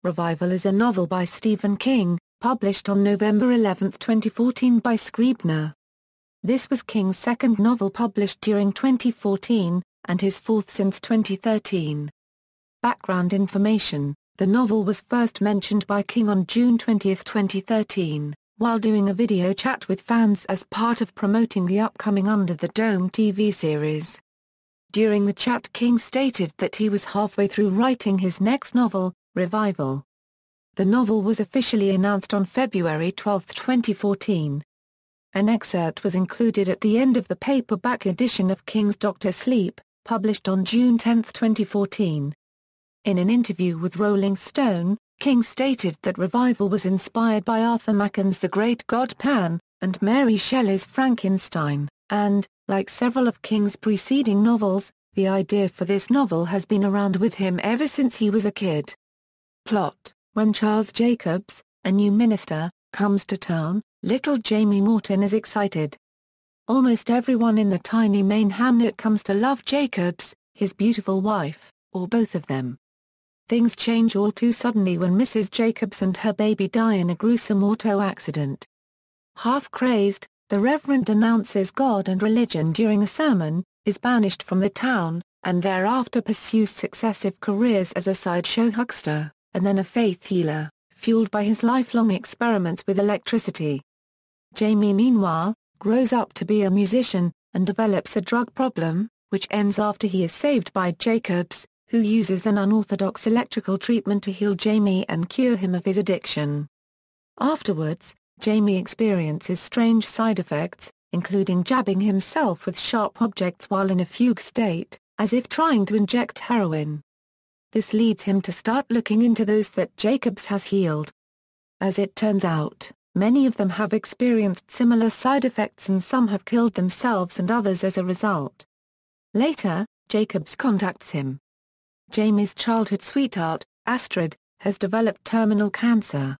Revival is a novel by Stephen King, published on November 11, 2014 by Scribner. This was King's second novel published during 2014, and his fourth since 2013. Background information: the novel was first mentioned by King on June 20, 2013, while doing a video chat with fans as part of promoting the upcoming Under the Dome TV series. During the chat, King stated that he was halfway through writing his next novel, Revival. The novel was officially announced on February 12, 2014. An excerpt was included at the end of the paperback edition of King's Dr. Sleep, published on June 10, 2014. In an interview with Rolling Stone, King stated that Revival was inspired by Arthur Machen's The Great God Pan, and Mary Shelley's Frankenstein, and, like several of King's preceding novels, the idea for this novel has been around with him ever since he was a kid. Plot: when Charles Jacobs, a new minister, comes to town, little Jamie Morton is excited. Almost everyone in the tiny Maine hamlet comes to love Jacobs, his beautiful wife, or both of them. Things change all too suddenly when Mrs. Jacobs and her baby die in a gruesome auto accident. Half crazed, the Reverend denounces God and religion during a sermon, is banished from the town, and thereafter pursues successive careers as a sideshow huckster, and then a faith healer, fueled by his lifelong experiments with electricity. Jamie, meanwhile, grows up to be a musician, and develops a drug problem, which ends after he is saved by Jacobs, who uses an unorthodox electrical treatment to heal Jamie and cure him of his addiction. Afterwards, Jamie experiences strange side effects, including jabbing himself with sharp objects while in a fugue state, as if trying to inject heroin. This leads him to start looking into those that Jacobs has healed. As it turns out, many of them have experienced similar side effects, and some have killed themselves and others as a result. Later, Jacobs contacts him. Jamie's childhood sweetheart, Astrid, has developed terminal cancer.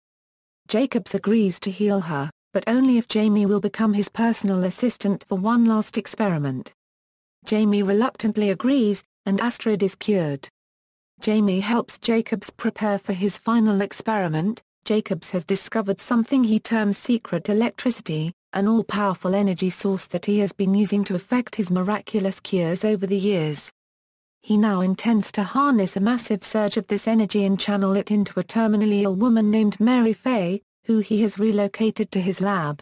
Jacobs agrees to heal her, but only if Jamie will become his personal assistant for one last experiment. Jamie reluctantly agrees, and Astrid is cured. Jamie helps Jacobs prepare for his final experiment. Jacobs has discovered something he terms secret electricity, an all-powerful energy source that he has been using to effect his miraculous cures over the years. He now intends to harness a massive surge of this energy and channel it into a terminally ill woman named Mary Fay, who he has relocated to his lab.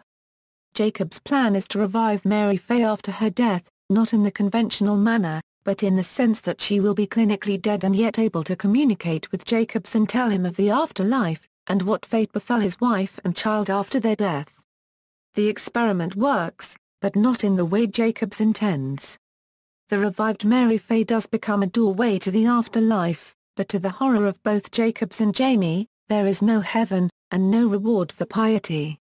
Jacobs' plan is to revive Mary Fay after her death, not in the conventional manner, but in the sense that she will be clinically dead and yet able to communicate with Jacobs and tell him of the afterlife, and what fate befell his wife and child after their death. The experiment works, but not in the way Jacobs intends. The revived Mary Fay does become a doorway to the afterlife, but to the horror of both Jacobs and Jamie, there is no heaven, and no reward for piety.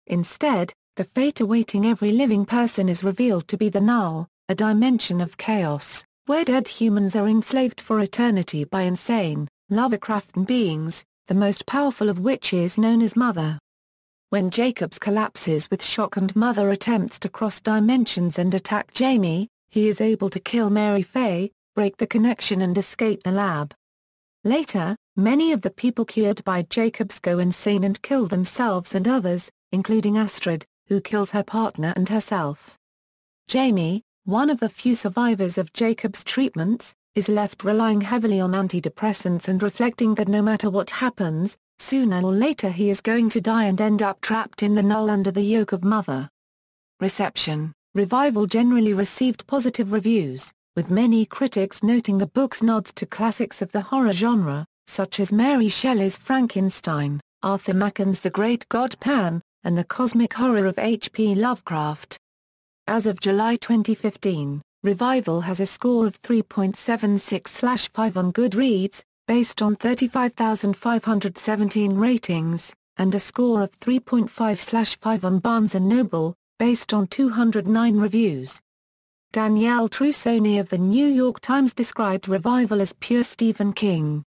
Instead, the fate awaiting every living person is revealed to be the null, a dimension of chaos, where dead humans are enslaved for eternity by insane, Lovecraftian beings, the most powerful of which is known as Mother. When Jacobs collapses with shock and Mother attempts to cross dimensions and attack Jamie, he is able to kill Mary Fay, break the connection and escape the lab. Later, many of the people cured by Jacobs go insane and kill themselves and others, including Astrid, who kills her partner and herself. Jamie, one of the few survivors of Jacobs' treatments, is left relying heavily on antidepressants and reflecting that no matter what happens, sooner or later he is going to die and end up trapped in the null under the yoke of Mother. Reception: Revival generally received positive reviews, with many critics noting the book's nods to classics of the horror genre, such as Mary Shelley's Frankenstein, Arthur Machen's The Great God Pan, and the cosmic horror of H.P. Lovecraft. As of July 2015, Revival has a score of 3.76/5 on Goodreads, based on 35,517 ratings, and a score of 3.5/5 on Barnes & Noble, based on 209 reviews. Danielle Trussoni of The New York Times described Revival as pure Stephen King.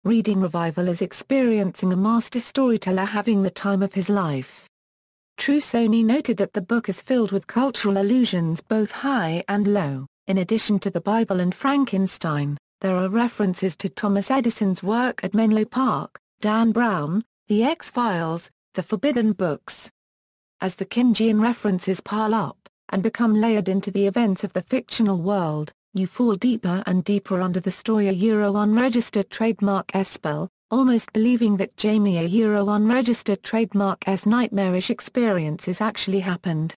Reading Revival is experiencing a master storyteller having the time of his life. Trussoni noted that the book is filled with cultural allusions both high and low, in addition to the Bible and Frankenstein. there are references to Thomas Edison's work at Menlo Park, Dan Brown, The X-Files, The Forbidden Books. As the Kingian references pile up, and become layered into the events of the fictional world, you fall deeper and deeper under the story a unregistered trademark spell, almost believing that Jamie a unregistered trademark nightmarish experiences actually happened.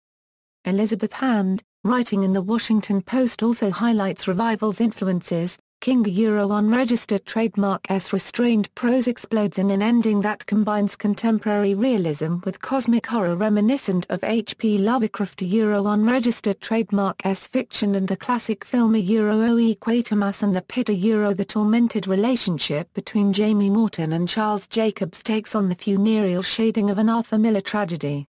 Elizabeth Hand, writing in the Washington Post, also highlights Revival's influences. King a unregistered trademark restrained prose explodes in an ending that combines contemporary realism with cosmic horror reminiscent of H.P. Lovecraft a unregistered trademark fiction and the classic film O Quatermass and the Pit the tormented relationship between Jamie Morton and Charles Jacobs takes on the funereal shading of an Arthur Miller tragedy.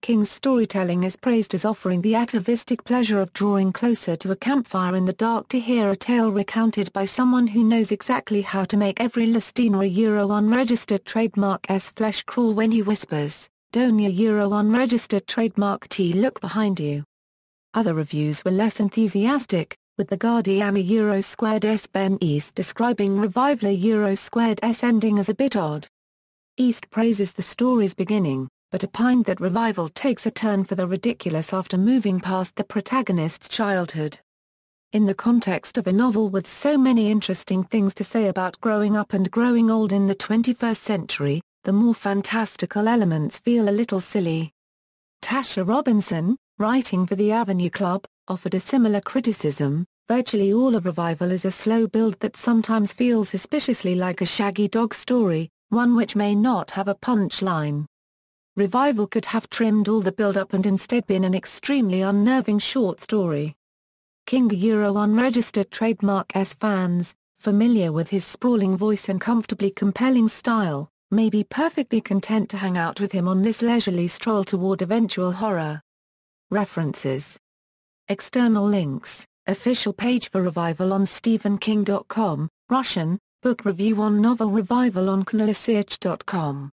King's storytelling is praised as offering the atavistic pleasure of drawing closer to a campfire in the dark to hear a tale recounted by someone who knows exactly how to make every Lustina a unregistered trademark flesh crawl when he whispers, "Don't a unregistered trademark T look behind you." Other reviews were less enthusiastic, with the Guardian a Ben East describing Revival a ending as a bit odd. East praises the story's beginning, but opined that Revival takes a turn for the ridiculous after moving past the protagonist's childhood. In the context of a novel with so many interesting things to say about growing up and growing old in the 21st century, the more fantastical elements feel a little silly. Tasha Robinson, writing for the Avenue Club, offered a similar criticism. Virtually all of Revival is a slow build that sometimes feels suspiciously like a Shaggy Dog story, one which may not have a punch line. Revival could have trimmed all the build-up and instead been an extremely unnerving short story. King unregistered trademark fans, familiar with his sprawling voice and comfortably compelling style, may be perfectly content to hang out with him on this leisurely stroll toward eventual horror. References. External links, official page for Revival on StephenKing.com, Russian, book review on novel Revival on KnoSearch.com.